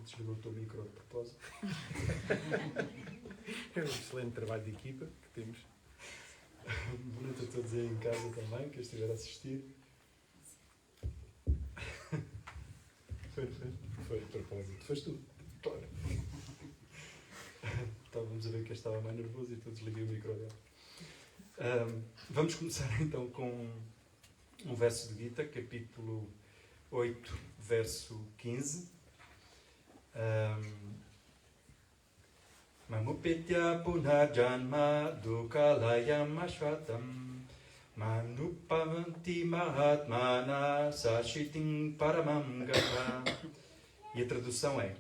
desligou o teu micro de propósito. É um excelente trabalho de equipa que temos. Bonito a todos aí em casa também, que estiver a assistir. Foi de propósito. Foste tu. Claro. Estávamos a ver que eu estava mais nervoso e então desliguei o micro dele. Vamos começar então com um verso de Gita, capítulo 8, verso 15. Mamupitya punarjanma dukalayam ashvatam manupavanti mahatmana sashitim paramam gata. E a tradução é: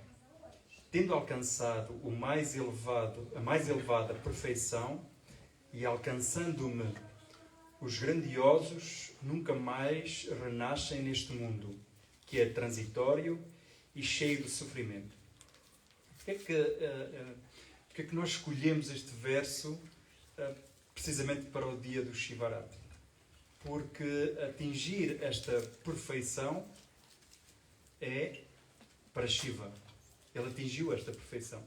tendo alcançado a mais elevada perfeição e alcançando-me, os grandiosos nunca mais renascem neste mundo, que é transitório e cheio de sofrimento. Porquê é que nós escolhemos este verso precisamente para o dia do Shivaratri? Porque atingir esta perfeição é para Shiva. Ele atingiu esta perfeição,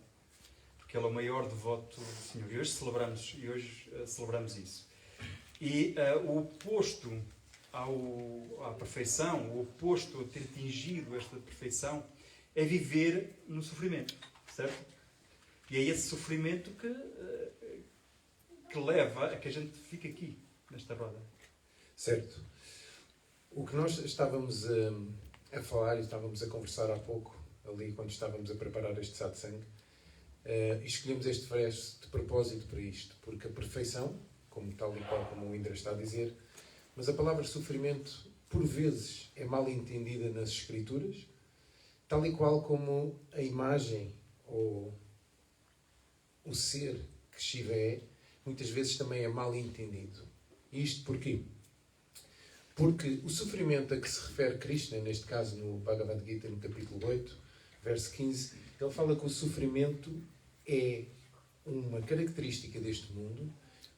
porque ele é o maior devoto do Senhor. E hoje celebramos isso. E o oposto à perfeição, o oposto a ter atingido esta perfeição, é viver no sofrimento, certo? E é esse sofrimento que leva a que a gente fique aqui, nesta roda. Certo. O que nós estávamos a falar e estávamos a conversar há pouco, ali quando estávamos a preparar este satsang, e escolhemos este verso de propósito para isto, porque a perfeição, como tal e qual como o Indra está a dizer, mas a palavra sofrimento, por vezes, é mal entendida nas Escrituras, tal e qual como a imagem ou o ser que Shiva é, muitas vezes também é mal entendido. E isto porquê? Porque o sofrimento a que se refere Krishna, neste caso no Bhagavad Gita, no capítulo 8, verso 15, ele fala que o sofrimento é uma característica deste mundo,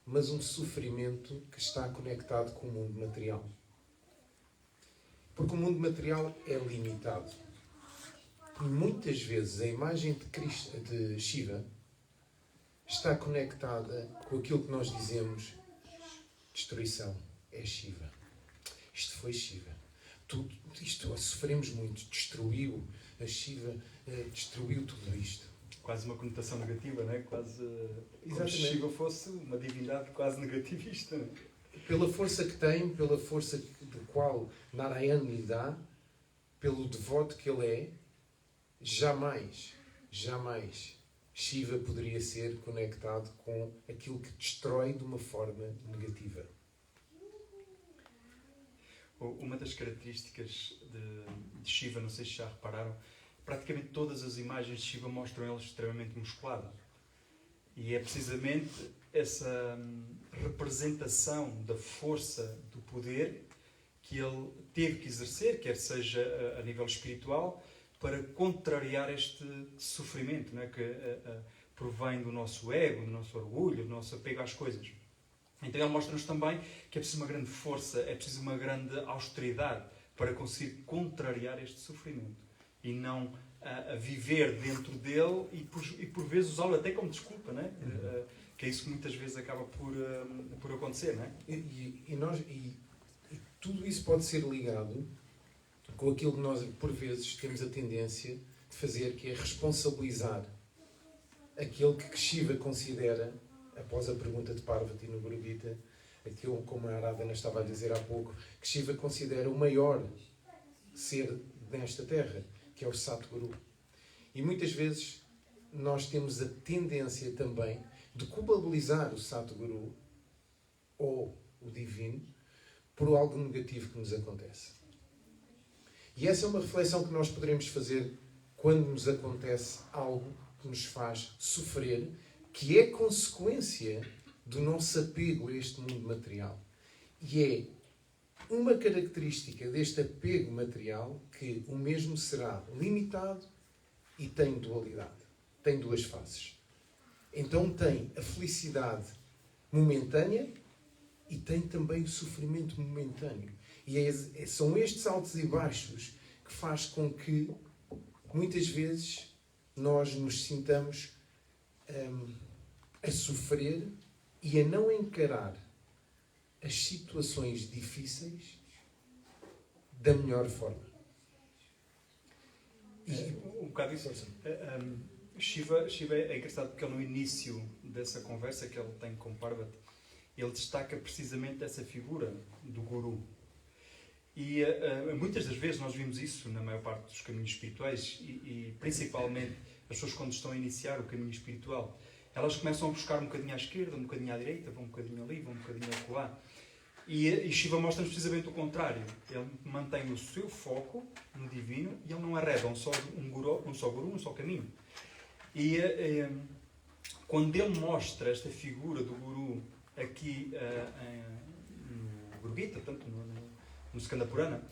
mas um sofrimento que está conectado com o mundo material. Porque o mundo material é limitado. E muitas vezes a imagem de Shiva está conectada com aquilo que nós dizemos: destruição é Shiva. Isto foi Shiva. Sofremos muito. Destruiu a Shiva, destruiu tudo isto. Quase uma conotação negativa, não é? Quase como se Exatamente. Shiva fosse uma divindade quase negativista. Não é? Pela força que tem, pela força de qual Narayana lhe dá, pelo devoto que ele é, jamais Shiva poderia ser conectado com aquilo que destrói de uma forma negativa. Uma das características de Shiva, não sei se já repararam, praticamente todas as imagens de Shiva mostram ele extremamente musculado. E é precisamente essa representação da força do poder que ele teve que exercer, quer seja a nível espiritual, para contrariar este sofrimento, não é? Que provém do nosso ego, do nosso orgulho, do nosso apego às coisas. Então ele mostra-nos também que é preciso uma grande força, é preciso uma grande austeridade para conseguir contrariar este sofrimento e não a viver dentro dele e por vezes usá-lo até como desculpa, não é? Que é isso que muitas vezes acaba por acontecer, não é? E tudo isso pode ser ligado com aquilo que nós, por vezes, temos a tendência de fazer, que é responsabilizar aquele que Shiva considera, após a pergunta de Parvati no Guru Gita, aquilo, como a Aradhana estava a dizer há pouco, que Shiva considera o maior ser nesta terra, que é o Satguru. E muitas vezes nós temos a tendência também de culpabilizar o Satguru ou o Divino por algo negativo que nos acontece. E essa é uma reflexão que nós poderemos fazer quando nos acontece algo que nos faz sofrer, que é consequência do nosso apego a este mundo material. E é uma característica deste apego material que o mesmo será limitado e tem dualidade. Tem duas faces. Então tem a felicidade momentânea e tem também o sofrimento momentâneo. E são estes altos e baixos que faz com que muitas vezes nós nos sintamos a sofrer e a não encarar as situações difíceis da melhor forma. Um bocado isso. Shiva é engraçado porque ele, no início dessa conversa que ele tem com Parvati, ele destaca precisamente essa figura do guru. E muitas das vezes nós vimos isso na maior parte dos caminhos espirituais e principalmente as pessoas quando estão a iniciar o caminho espiritual, elas começam a buscar um bocadinho à esquerda, um bocadinho à direita, vão um bocadinho ali, vão um bocadinho acolá. E Shiva mostra-nos precisamente o contrário. Ele mantém o seu foco no divino e ele não arreda um só guru, um só caminho. E quando ele mostra esta figura do guru aqui no Guru Gita, tanto no Skanda Purana,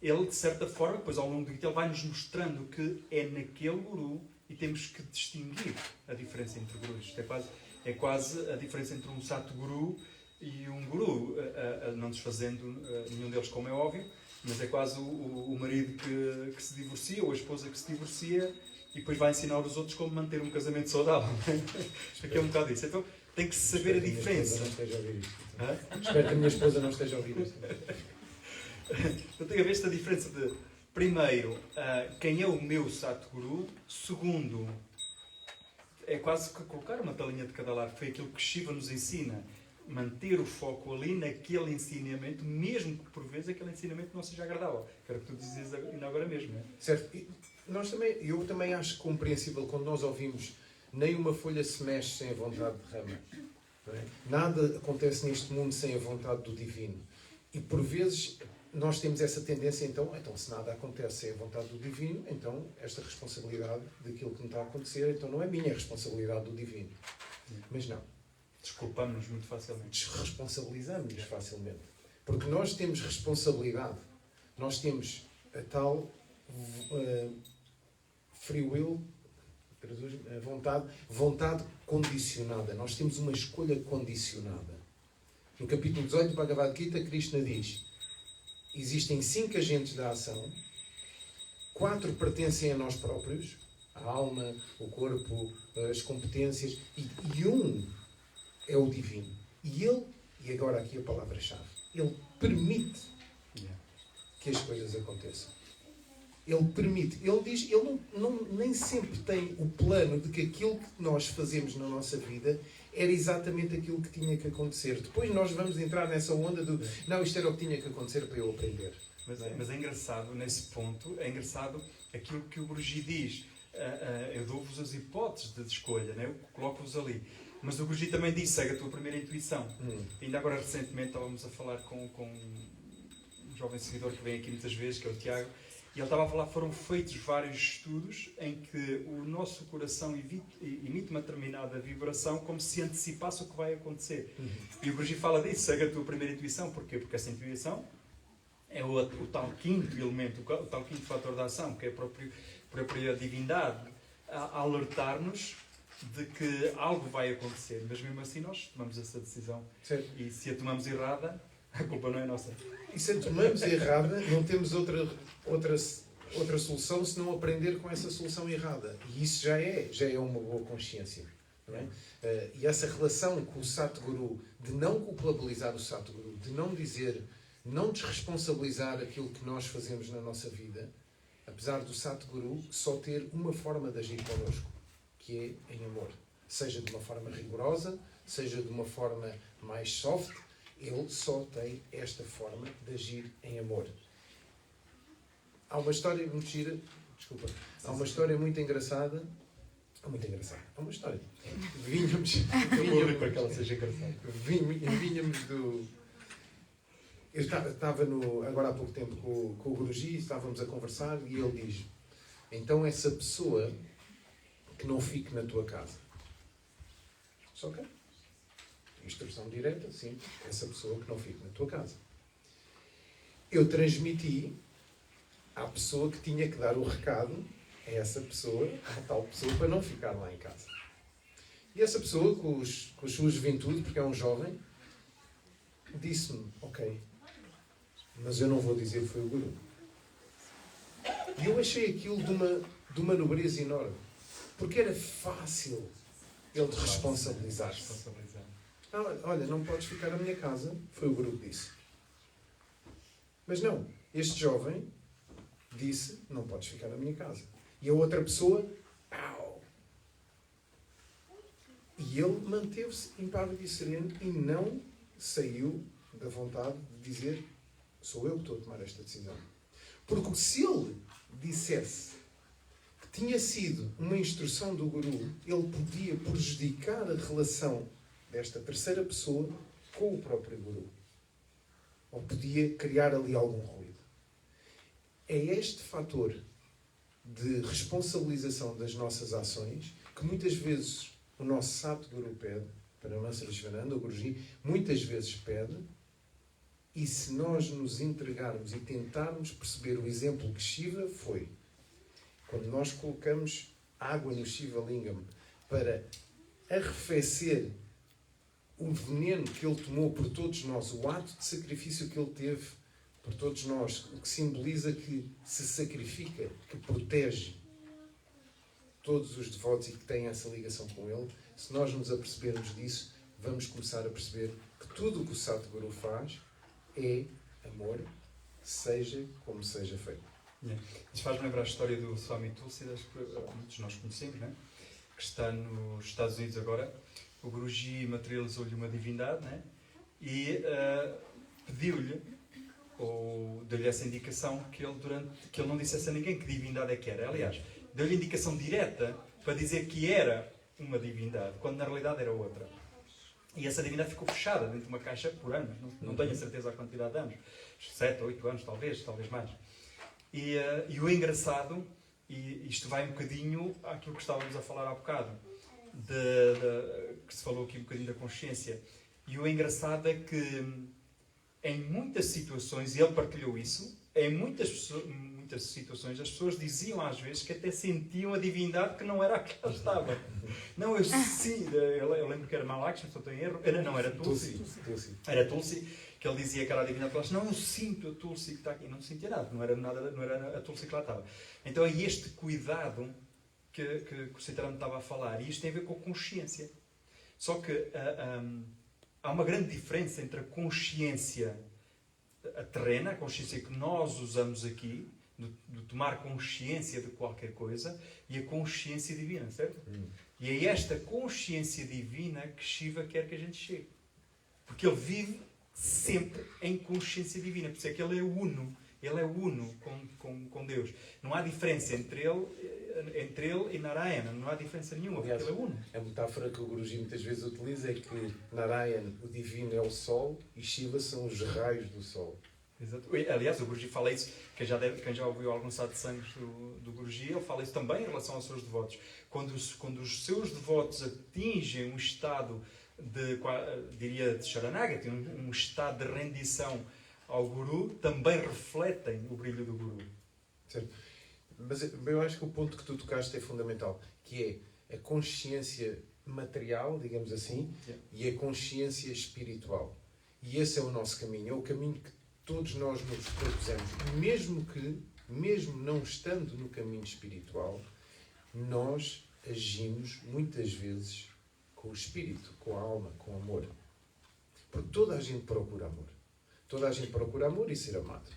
ele, de certa forma, depois ao longo do Gita, ele vai-nos mostrando que é naquele guru e temos que distinguir a diferença entre gurus. Isto é quase a diferença entre um Satguru e um guru, não desfazendo nenhum deles, como é óbvio, mas é quase o marido que se divorcia ou a esposa que se divorcia e depois vai ensinar os outros como manter um casamento saudável. Isto aqui é um bocado isso. Então tem que se saber a diferença. Espero que a minha esposa não esteja a ouvir isto. Então tem a ver esta diferença de, primeiro, quem é o meu Satguru, segundo, é quase que colocar uma talinha de cada lado, foi aquilo que Shiva nos ensina. Manter o foco ali naquele ensinamento, mesmo que por vezes aquele ensinamento não seja agradável. Que era o que tu dizias ainda agora mesmo, não é? Certo. Eu também acho compreensível quando nós ouvimos nem uma folha se mexe sem a vontade de Rama. Não é? Nada acontece neste mundo sem a vontade do divino. E por vezes nós temos essa tendência, então se nada acontece sem a vontade do divino, então esta responsabilidade daquilo que me está a acontecer, então não é minha, é responsabilidade do divino. Mas não. Desculpamos-nos muito facilmente. Desresponsabilizamos-nos facilmente. Porque nós temos responsabilidade. Nós temos a tal free will, vontade condicionada. Nós temos uma escolha condicionada. No capítulo 18 do Bhagavad Gita, Krishna diz: existem 5 agentes da ação, 4 pertencem a nós próprios, a alma, o corpo, as competências, e um é o divino. E ele, e agora aqui a palavra-chave, ele permite que as coisas aconteçam. Ele permite. Ele diz, ele nem sempre tem o plano de que aquilo que nós fazemos na nossa vida era exatamente aquilo que tinha que acontecer. Depois nós vamos entrar nessa onda do não, isto era o que tinha que acontecer para eu aprender. Mas é engraçado, nesse ponto, é engraçado aquilo que o Guruji diz. Eu dou-vos as hipóteses de escolha, né? Eu coloco-vos ali. Mas o Guruji também disse, segue a tua primeira intuição. Ainda agora, recentemente, estávamos a falar com um jovem seguidor que vem aqui muitas vezes, que é o Tiago, e ele estava a falar, foram feitos vários estudos em que o nosso coração emite uma determinada vibração como se antecipasse o que vai acontecer. E o Guruji fala disso, segue a tua primeira intuição. Porquê? Porque essa intuição é o tal quinto elemento, o tal quinto fator da ação, que é a própria divindade, a alertar-nos de que algo vai acontecer. Mas mesmo assim nós tomamos essa decisão. Certo. E se a tomamos errada, a culpa não é nossa. E se a tomamos errada, não temos outra solução senão aprender com essa solução errada. E isso já é uma boa consciência. Não é? E essa relação com o Satguru, de não culpabilizar o Satguru, de não dizer, não desresponsabilizar aquilo que nós fazemos na nossa vida, apesar do Satguru só ter uma forma de agir connosco, que é em amor. Seja de uma forma rigorosa, seja de uma forma mais soft, ele só tem esta forma de agir em amor. Há uma história muito gira, desculpa, há uma história muito engraçada. Há uma história. Vínhamos para que ela seja engraçada. Vínhamos do... Eu estava agora há pouco tempo com o Guruji, estávamos a conversar e ele diz: então essa pessoa que não fique na tua casa. Só que instrução direta, sim, essa pessoa que não fique na tua casa. Eu transmiti à pessoa que tinha que dar o recado a essa pessoa, a tal pessoa, para não ficar lá em casa. E essa pessoa, com a sua juventude, porque é um jovem, disse-me: ok, mas eu não vou dizer que foi o Guru. E eu achei aquilo de uma nobreza enorme. Porque era fácil ele responsabilizar-se. Olha, não podes ficar na minha casa, foi o Guru que disse. Mas não, este jovem disse, não podes ficar na minha casa. E a outra pessoa, au! E ele manteve-se impávido e sereno e não saiu da vontade de dizer, sou eu que estou a tomar esta decisão. Porque se ele dissesse que tinha sido uma instrução do Guru, ele podia prejudicar a relação desta terceira pessoa com o próprio Guru. Ou podia criar ali algum ruído. É este fator de responsabilização das nossas ações que muitas vezes o nosso Satguru pede, para Master Shivananda, o Guruji, muitas vezes pede, e se nós nos entregarmos e tentarmos perceber o exemplo que Shiva foi, quando nós colocamos água no Shiva Lingam para arrefecer o veneno que ele tomou por todos nós, o ato de sacrifício que ele teve por todos nós, o que simboliza que se sacrifica, que protege todos os devotos e que têm essa ligação com ele, se nós nos apercebermos disso, vamos começar a perceber que tudo o que o Satguru faz é amor, seja como seja feito. Isso faz-me lembrar a história do Swami Tulsidas, que muitos de nós conhecemos, né? Que está nos Estados Unidos agora. O Guruji materializou-lhe uma divindade, né? E pediu-lhe, ou deu-lhe essa indicação, que ele não dissesse a ninguém que divindade é que era. Aliás, deu-lhe indicação direta para dizer que era uma divindade, quando na realidade era outra. E essa divindade ficou fechada dentro de uma caixa por anos. Não tenho a certeza a quantidade de anos. 7 ou 8 anos, talvez mais. E o engraçado, e isto vai um bocadinho àquilo que estávamos a falar há bocado, que se falou aqui um bocadinho da consciência. E o engraçado é que em muitas situações, e ele partilhou isso, em muitas situações as pessoas diziam às vezes que até sentiam a divindade que não era a que ela estava. Não, eu lembro que era Malakshmi, se não estou em erro. Não, era Tulsi. Era Tulsi, que ele dizia que era a divindade que ela estava. Não, eu sinto a Tulsi que está aqui. Não sentia nada, não era a Tulsi que lá estava. Então é este cuidado que o Sitaram estava a falar. E isto tem a ver com a consciência. Só que há uma grande diferença entre a consciência terrena, a consciência que nós usamos aqui, de tomar consciência de qualquer coisa, e a consciência divina, certo? E é esta consciência divina que Shiva quer que a gente chegue. Porque ele vive sempre em consciência divina. Por isso é que ele é uno. Ele é uno com Deus. Não há diferença entre ele e Narayana. Não há diferença nenhuma, porque ele é uno. A metáfora que o Guruji muitas vezes utiliza é que Narayana, o divino, é o sol e Shiva são os raios do sol. Exato. Aliás, o Guruji fala isso, quem já ouviu alguns satsangs do Guruji, ele fala isso também em relação aos seus devotos. Quando os seus devotos atingem um estado de Sharanagati, um estado de rendição ao Guru, também refletem o brilho do Guru. Certo. Mas eu acho que o ponto que tu tocaste é fundamental, que é a consciência material, digamos assim, e a consciência espiritual. E esse é o nosso caminho, é o caminho que todos nós nos propusemos. Mesmo não estando no caminho espiritual, nós agimos muitas vezes com o espírito, com a alma, com amor. Porque toda a gente procura amor. Toda a gente procura amor e ser amado.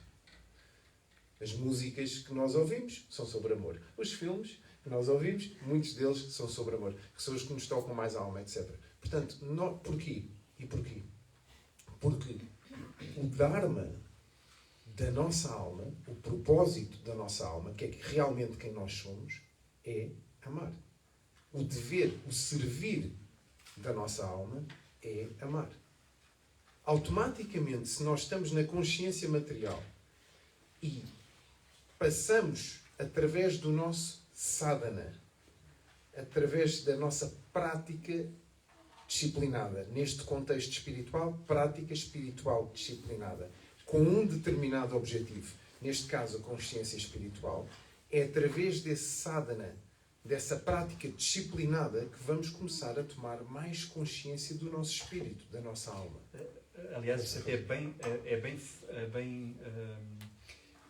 As músicas que nós ouvimos são sobre amor. Os filmes que nós ouvimos, muitos deles são sobre amor. Que são os que nos tocam mais a alma, etc. Portanto, porquê? E porquê? Porque o Dharma da nossa alma, o propósito da nossa alma, que é realmente quem nós somos, é amar. O dever, o servir da nossa alma é amar. Automaticamente, se nós estamos na consciência material e passamos através do nosso sadhana, através da nossa prática disciplinada, neste contexto espiritual, prática espiritual disciplinada, com um determinado objetivo, neste caso a consciência espiritual, é através desse sadhana, dessa prática disciplinada, que vamos começar a tomar mais consciência do nosso espírito, da nossa alma. Aliás, isso até é bem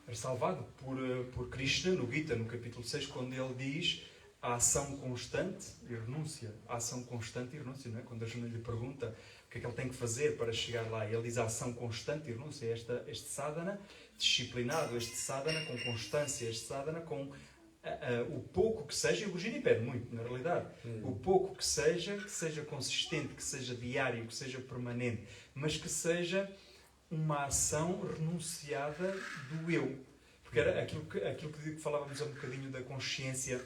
ressalvado por Krishna no Gita, no capítulo 6, quando ele diz a ação constante e renúncia. A ação constante e renúncia, não é? Quando a Arjuna lhe pergunta o que é que ele tem que fazer para chegar lá, ele diz a ação constante e renúncia. Este sadhana disciplinado, este sadhana com constância, este sadhana com o pouco que seja, e o Guruji pede muito, na realidade, o pouco que seja consistente, que seja diário, que seja permanente, mas que seja uma ação renunciada do eu. Porque era aquilo que falávamos um bocadinho da consciência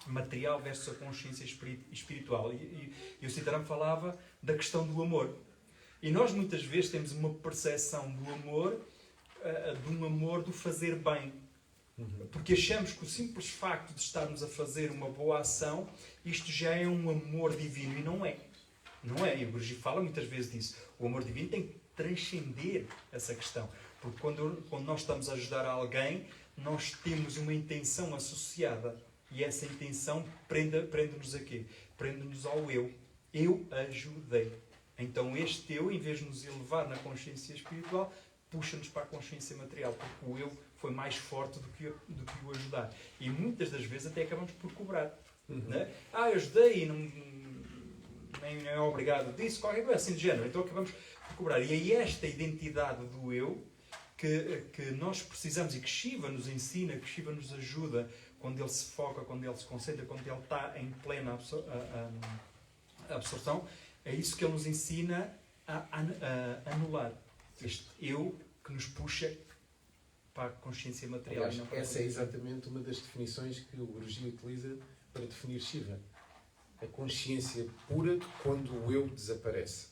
material versus a consciência espiritual. E o Sitaram falava da questão do amor. E nós muitas vezes temos uma percepção do amor, de um amor do fazer bem. Porque achamos que o simples facto de estarmos a fazer uma boa ação, isto já é um amor divino. E não é. Não é. E o Guruji fala muitas vezes disso. O amor divino tem que transcender essa questão. Porque quando nós estamos a ajudar alguém, nós temos uma intenção associada. E essa intenção prende-nos a quê? Prende-nos ao eu. Eu ajudei. Então este eu, em vez de nos elevar na consciência espiritual, puxa-nos para a consciência material. Porque o eu foi mais forte do que o ajudar. E muitas das vezes até acabamos por cobrar. Né? Eu ajudei e nem é obrigado disso, qualquer coisa assim de género. Então acabamos por cobrar. E é esta identidade do eu que nós precisamos, e que Shiva nos ensina, que Shiva nos ajuda quando ele se foca, quando ele se concentra, quando ele está em plena absorção. É isso que ele nos ensina a anular. Este eu que nos puxa para a consciência material. Aliás, essa é exatamente uma das definições que o Guruji utiliza para definir Shiva. A consciência pura quando o eu desaparece.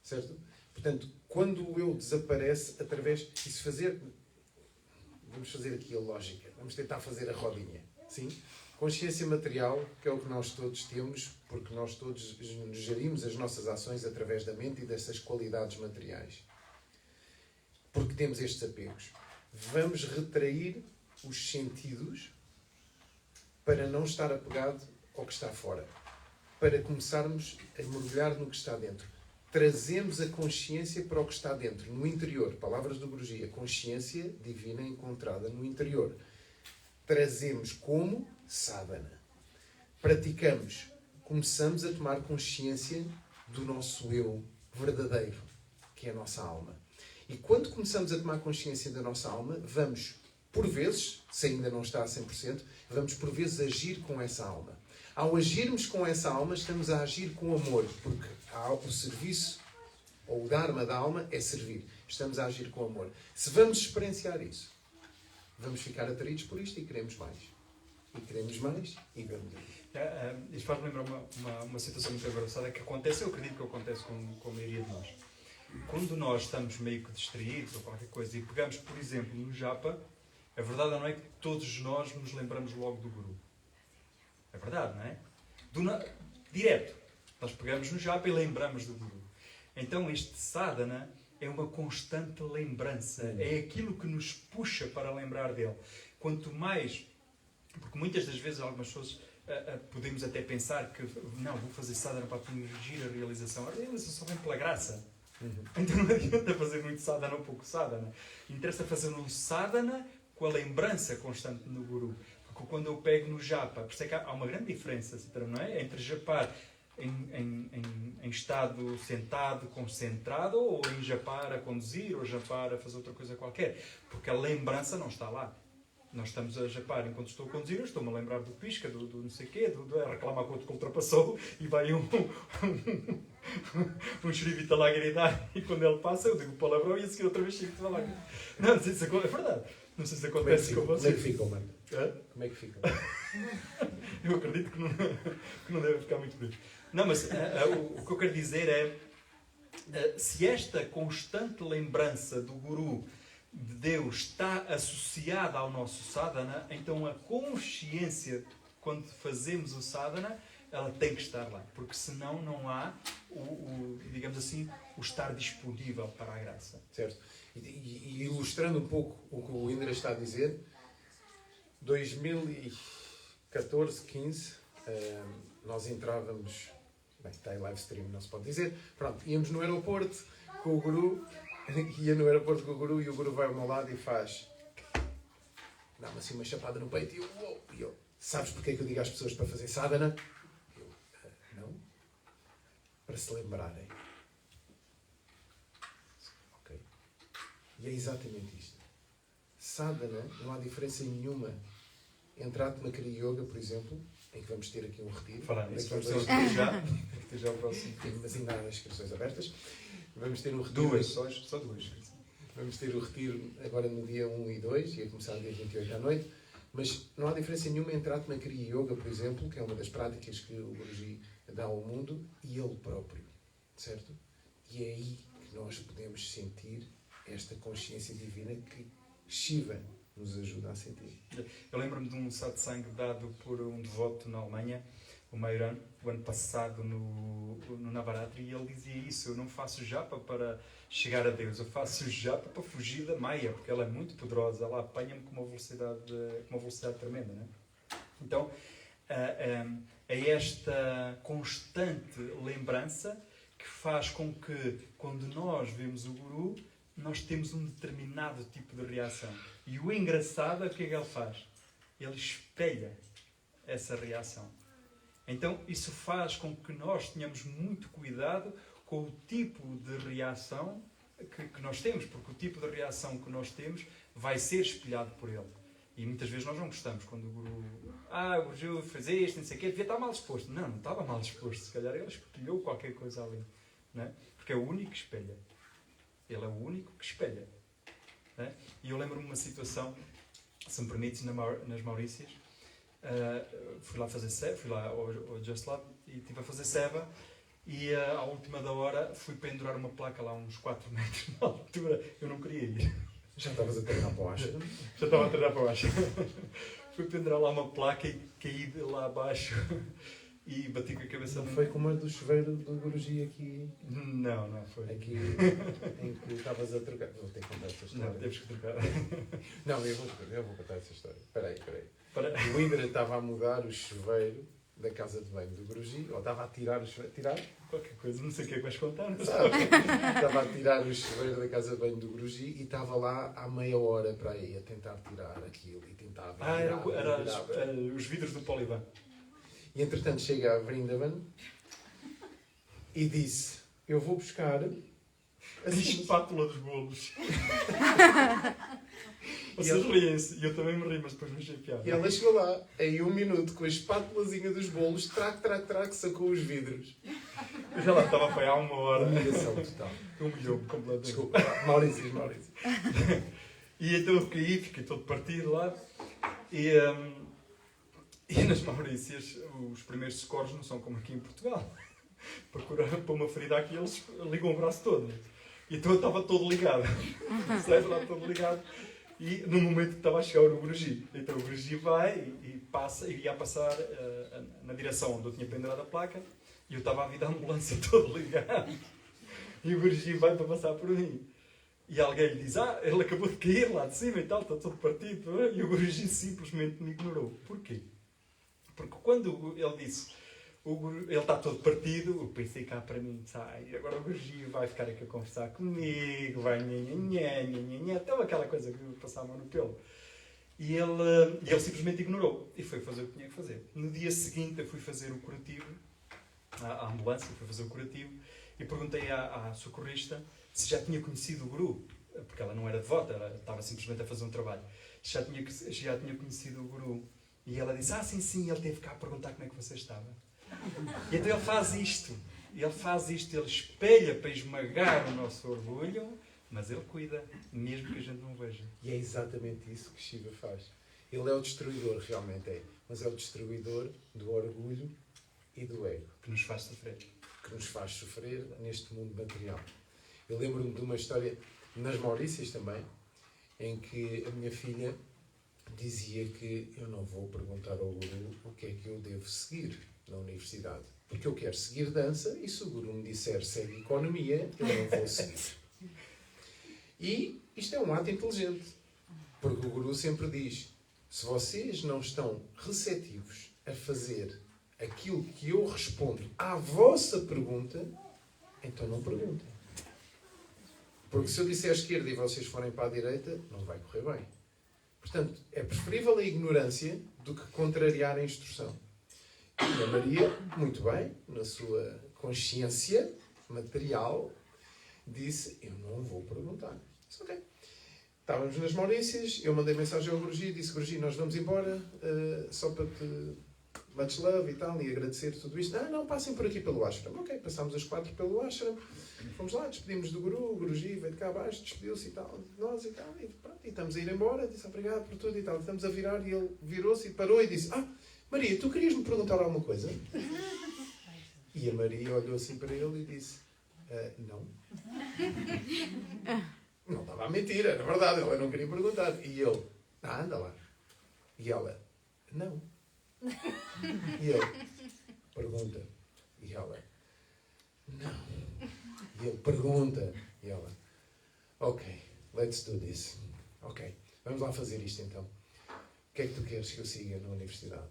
Certo? Portanto, quando o eu desaparece, através disso vamos fazer aqui a lógica. Vamos tentar fazer a rodinha. Sim? Consciência material, que é o que nós todos temos, porque nós todos gerimos as nossas ações através da mente e dessas qualidades materiais. Porque temos estes apegos. Vamos retrair os sentidos para não estar apegado ao que está fora. Para começarmos a mergulhar no que está dentro. Trazemos a consciência para o que está dentro, no interior. Palavras do Guruji. A consciência divina encontrada no interior. Trazemos como sadhana. Praticamos. Começamos a tomar consciência do nosso eu verdadeiro, que é a nossa alma. E quando começamos a tomar consciência da nossa alma, vamos, por vezes, se ainda não está a 100%, vamos por vezes agir com essa alma. Ao agirmos com essa alma, estamos a agir com amor, porque o serviço, ou o dharma da alma, é servir. Estamos a agir com amor. Se vamos experienciar isso, vamos ficar atraídos por isto e queremos mais. E queremos mais e vamos. Isto faz-me lembrar uma situação muito engraçada que acontece, eu acredito que acontece com a maioria de nós. Quando nós estamos meio que distraídos ou qualquer coisa e pegamos, por exemplo, no japa, a verdade não é que todos nós nos lembramos logo do Guru. É verdade, não é? Direto. Nós pegamos no japa e lembramos do Guru. Então este sadhana é uma constante lembrança. É aquilo que nos puxa para lembrar dele. Quanto mais... Porque muitas das vezes algumas pessoas podemos até pensar que não, vou fazer sadhana para atingir a realização. A realização vem pela graça. Então não adianta fazer muito sadhana ou pouco sadhana. Interessa fazer um sadhana com a lembrança constante no Guru. Porque quando eu pego no japa, por isso é que há uma grande diferença, não é? Entre japar em estado sentado, concentrado, ou em japar a conduzir, ou japar a fazer outra coisa qualquer. Porque a lembrança não está lá. Nós estamos a japar enquanto estou a conduzir, eu estou-me a lembrar do pisca, do não sei o quê, a reclamar com o outro que ultrapassou, e vai um xerivita lá a gritar, e quando ele passa eu digo o palavrão e a seguir outra vez xerivita lá. Não sei se é verdade. Não sei se acontece com vocês. Como é que ficam, mano? Como é que ficam? Eu acredito que não deve ficar muito bem. Não, mas o que eu quero dizer é, se esta constante lembrança do Guru, de Deus, está associada ao nosso sadhana, então a consciência, quando fazemos o sadhana, ela tem que estar lá. Porque senão não há, digamos assim, o estar disponível para a graça. Certo. E ilustrando um pouco o que o Indra está a dizer, 2014, 15, nós entrávamos, bem, está em live stream, não se pode dizer, pronto, íamos no aeroporto com o Guru, ia no aeroporto com o Guru e o Guru vai ao meu lado e faz dá-me assim uma chapada no peito e eu, sabes porque é que eu digo às pessoas para fazer sadhana? Eu, não. Para se lembrarem. Ok. E é exatamente isto. Sadhana, não há diferença nenhuma entre Atma Kriya Yoga, por exemplo, em que vamos ter aqui um retiro. Falar nisso, vamos ter já o próximo. Mas ainda há inscrições abertas. Vamos ter um retiro. Só duas. Vamos ter o retiro agora no dia 1 e 2, ia começar no dia 28 à noite. Mas não há diferença nenhuma entre Atma Kriya Yoga, por exemplo, que é uma das práticas que o Guruji dá ao mundo, e ele próprio. Certo? E é aí que nós podemos sentir esta consciência divina que Shiva nos ajuda a sentir. Eu lembro-me de um satsang dado por um devoto na Alemanha, o Mayran, o ano passado no Navaratri, e ele dizia isso: eu não faço japa para chegar a Deus, eu faço japa para fugir da Maya, porque ela é muito poderosa, ela apanha-me com uma velocidade tremenda, né? Então, é esta constante lembrança que faz com que, quando nós vemos o Guru, nós temos um determinado tipo de reação. E o engraçado é o que é que ele faz? Ele espelha essa reação. Então, isso faz com que nós tenhamos muito cuidado com o tipo de reação que nós temos, porque o tipo de reação que nós temos vai ser espelhado por ele. E muitas vezes nós não gostamos quando o Guru... o Guru fez isto, não sei o quê, devia estar mal disposto. Não estava mal disposto. Se calhar ele espelhou qualquer coisa ali. Não é? Porque é o único que espelha. Ele é o único que espelha. Não é? E eu lembro-me de uma situação, se me permites, nas Maurícias. Fui lá fazer seva, fui lá ao Just Lab e estive a fazer seva. E à última da hora fui pendurar uma placa lá uns 4 metros na altura. Eu não queria ir. Já estavas a treinar para o Asha? Já estava a treinar para o Asha. Fui pendurar lá uma placa e caí de lá abaixo e bati com a cabeça. Não foi como a do chuveiro do Guruji aqui? Não foi. Aqui em que estavas a trocar. Vou ter que contar essa história. Não, temos que trocar. Não, eu vou contar essa história. Espera aí. O Indra estava a mudar o chuveiro da casa de banho do Guruji, ou estava a tirar o chuveiro. Tirar? Qualquer coisa, não sei o que é que vais contar. Não estava a tirar o chuveiro da casa de banho do Guruji e estava lá há meia hora para aí a tentar tirar aquilo e tentava. Era os vidros do Polivan. E entretanto chega a Vrindavan e disse: eu vou buscar a espátula dos bolos. Vocês riem-se, e eu também me ri, mas depois me achei piada. E ela chegou lá, em 1 minuto, com a espátulazinha dos bolos, sacou os vidros. Eu já lá estava a apanhar 1 hora. Humilhação total. Humilhou-me completamente. Desculpa, Maurício. E então eu caí, fiquei todo partido lá. E nas Maurícias, os primeiros socorros não são como aqui em Portugal. Para uma ferida aqui, eles ligam o braço todo. E então eu estava todo ligado. Saí lá todo ligado. E no momento que estava a chegar o Guruji. Então o Guruji vai e passa, e ia passar na direção onde eu tinha pendurado a placa. E eu estava a vir da ambulância todo ligado. E o Guruji vai para passar por mim. E alguém lhe diz: ele acabou de cair lá de cima e tal, está todo partido. E o Guruji simplesmente me ignorou. Porquê? Porque quando ele disse: ele está todo partido, eu pensei cá para mim: agora o Guruji vai ficar aqui a conversar comigo, vai nhanhanhã, então aquela coisa que passava no pelo. E ele simplesmente ignorou. E foi fazer o que tinha que fazer. No dia seguinte eu fui fazer o curativo, à ambulância, fui fazer o curativo, e perguntei à socorrista se já tinha conhecido o Guru, porque ela não era devota, ela estava simplesmente a fazer um trabalho. Se já tinha conhecido o Guru. E ela disse: sim, ele teve cá a perguntar como é que você estava. E então ele faz isto, ele espelha para esmagar o nosso orgulho, mas ele cuida, mesmo que a gente não veja. E é exatamente isso que Shiva faz. Ele é o destruidor, realmente é, mas é o destruidor do orgulho e do ego. Que nos faz sofrer. Que nos faz sofrer neste mundo material. Eu lembro-me de uma história, nas Maurícias também, em que a minha filha dizia que eu não vou perguntar ao Guru o que é que eu devo seguir na universidade. Porque eu quero seguir dança e se o Guru me disser segue economia, eu não vou seguir. E isto é um ato inteligente. Porque o Guru sempre diz: se vocês não estão receptivos a fazer aquilo que eu respondo à vossa pergunta, então não perguntem. Porque se eu disser à esquerda e vocês forem para a direita, não vai correr bem. Portanto, é preferível a ignorância do que contrariar a instrução. E a Maria, muito bem, na sua consciência material, disse, eu não vou perguntar. Disse, ok. Estávamos nas Maurícias, eu mandei mensagem ao Guruji e disse, Guruji, nós vamos embora, só para te much love e tal, e agradecer tudo isto. Não, passem por aqui pelo ashram. Ok, passámos as 4 pelo ashram, fomos lá, despedimos do Guru, o Guruji veio de cá abaixo, despediu-se e tal, de nós e tal, e pronto, e estamos a ir embora, disse obrigado por tudo e tal, estamos a virar, e ele virou-se e parou e disse, Maria, tu querias me perguntar alguma coisa? E a Maria olhou assim para ele e disse, não. Não estava a mentir, era verdade, ela não queria perguntar. E ele, anda lá. E ela, não. E ele, pergunta. E ela, não. E ele, pergunta. E ela, ok, let's do this. Ok, vamos lá fazer isto então. O que é que tu queres que eu siga na universidade?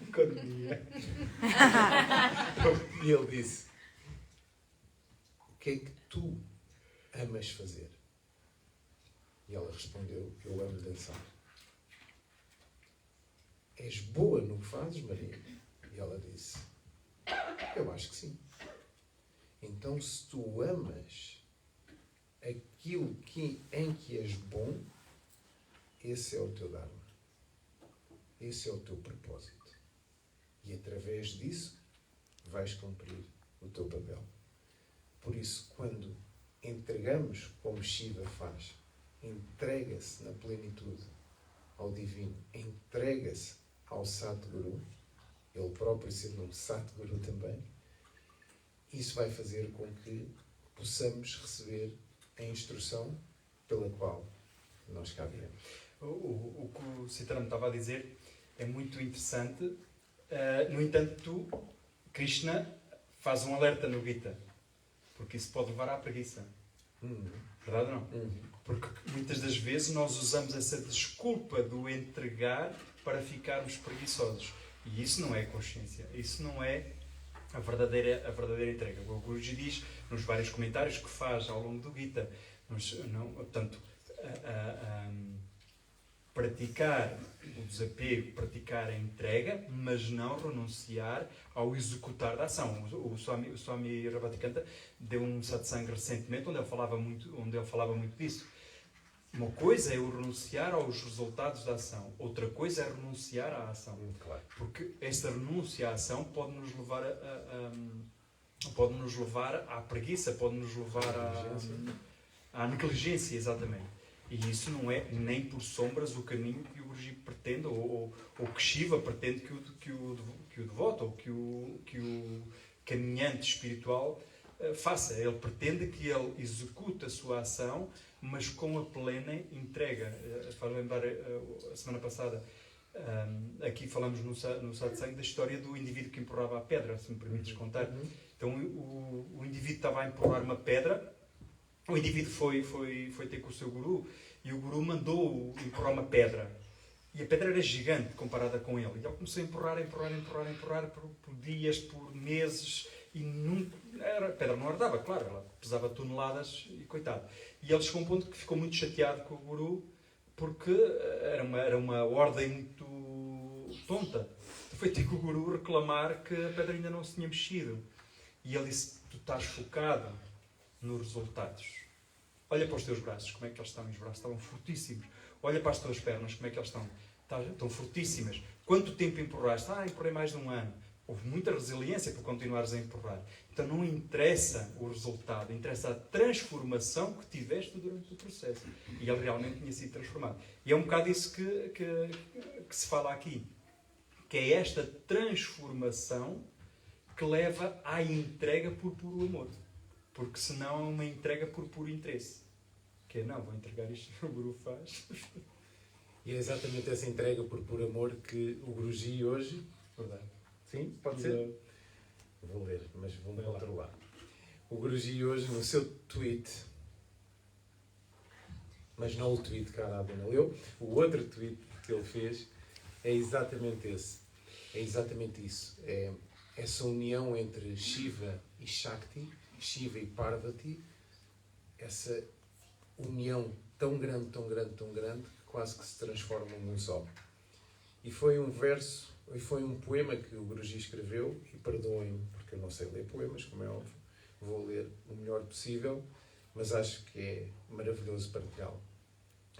Economia. E ele disse, o que é que tu amas fazer? E ela respondeu, eu amo dançar. És boa no que fazes, Maria? E ela disse, eu acho que sim. Então, se tu amas aquilo em que és bom, esse é o teu Dharma. Esse é o teu propósito. E através disso, vais cumprir o teu papel. Por isso, quando entregamos como Shiva faz, entrega-se na plenitude ao Divino, entrega-se ao Satguru, ele próprio sendo um Satguru também, isso vai fazer com que possamos receber a instrução pela qual nós cá viemos. O que o Sitaram estava a dizer é muito interessante. No entanto, Krishna faz um alerta no Gita, porque isso pode levar à preguiça. Verdade ou não? Porque muitas das vezes nós usamos essa desculpa do entregar para ficarmos preguiçosos. E isso não é consciência. Isso não é a verdadeira entrega. O Guruji diz nos vários comentários que faz ao longo do Gita, portanto, praticar o desapego, praticar a entrega, mas não renunciar ao executar da ação. O Swami Ravatikanta deu um satsang recentemente onde ele falava muito disso. Uma coisa é o renunciar aos resultados da ação, outra coisa é renunciar à ação. Claro. Porque esta renúncia à ação pode nos levar à preguiça, pode nos levar à negligência, exatamente. E isso não é nem por sombras o caminho que o Guruji pretende, ou que Shiva pretende que o devoto, ou que o caminhante espiritual faça. Ele pretende que ele execute a sua ação, mas com a plena entrega. Faz lembrar, a semana passada, aqui falamos no satsang da história do indivíduo que empurrava a pedra, se me permites contar. Então o indivíduo estava a empurrar uma pedra. O indivíduo foi ter com o seu guru e o guru mandou empurrar uma pedra. E a pedra era gigante comparada com ele. E ele começou a empurrar por dias, por meses. E a pedra não ardava, claro. Ela pesava toneladas e coitado. E ele chegou a um ponto que ficou muito chateado com o guru porque era uma ordem muito tonta. Foi ter com o guru reclamar que a pedra ainda não se tinha mexido. E ele disse, tu estás focado nos resultados. Olha para os teus braços, como é que eles estão? Os braços estavam fortíssimos. Olha para as tuas pernas, como é que eles estão? Estão fortíssimas. Quanto tempo empurraste? Empurrei mais de um ano. Houve muita resiliência por continuares a empurrar. Então não interessa o resultado, interessa a transformação que tiveste durante o processo. E ele realmente tinha sido transformado. E é um bocado isso que se fala aqui. Que é esta transformação que leva à entrega por puro amor. Porque senão é uma entrega por puro interesse. Que é, não, vou entregar isto que o Guru faz. E é exatamente essa entrega por puro amor que o Guruji hoje... Verdade. Sim, pode ser? Vou ler, mas vou-me controlar. O Guruji hoje, no seu tweet... Mas não o tweet que a Arábia leu. O outro tweet que ele fez é exatamente esse. É exatamente isso. É essa união entre Shiva e Shakti, Shiva e Parvati, essa união tão grande, tão grande, tão grande, que quase que se transformam num só. E foi um verso, e foi um poema que o Guruji escreveu, e perdoem-me, porque eu não sei ler poemas, como é óbvio, vou ler o melhor possível, mas acho que é maravilhoso partilhá-lo.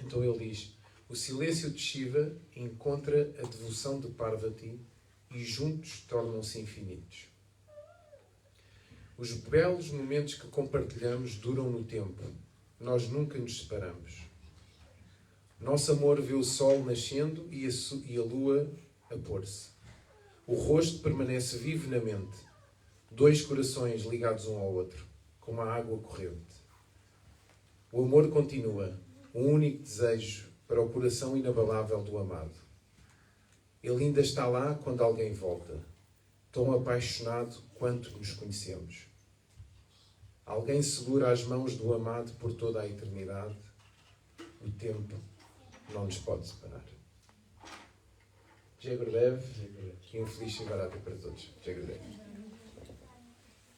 Então ele diz: o silêncio de Shiva encontra a devoção de Parvati e juntos tornam-se infinitos. Os belos momentos que compartilhamos duram no tempo. Nós nunca nos separamos. Nosso amor vê o sol nascendo e a lua a pôr-se. O rosto permanece vivo na mente. Dois corações ligados um ao outro, como a água corrente. O amor continua, um único desejo para o coração inabalável do amado. Ele ainda está lá quando alguém volta, tão apaixonado quanto nos conhecemos. Alguém segura as mãos do amado por toda a eternidade. O tempo não nos pode separar. Jai Gurudev, e um feliz Shivaratri para todos. Jai Gurudev.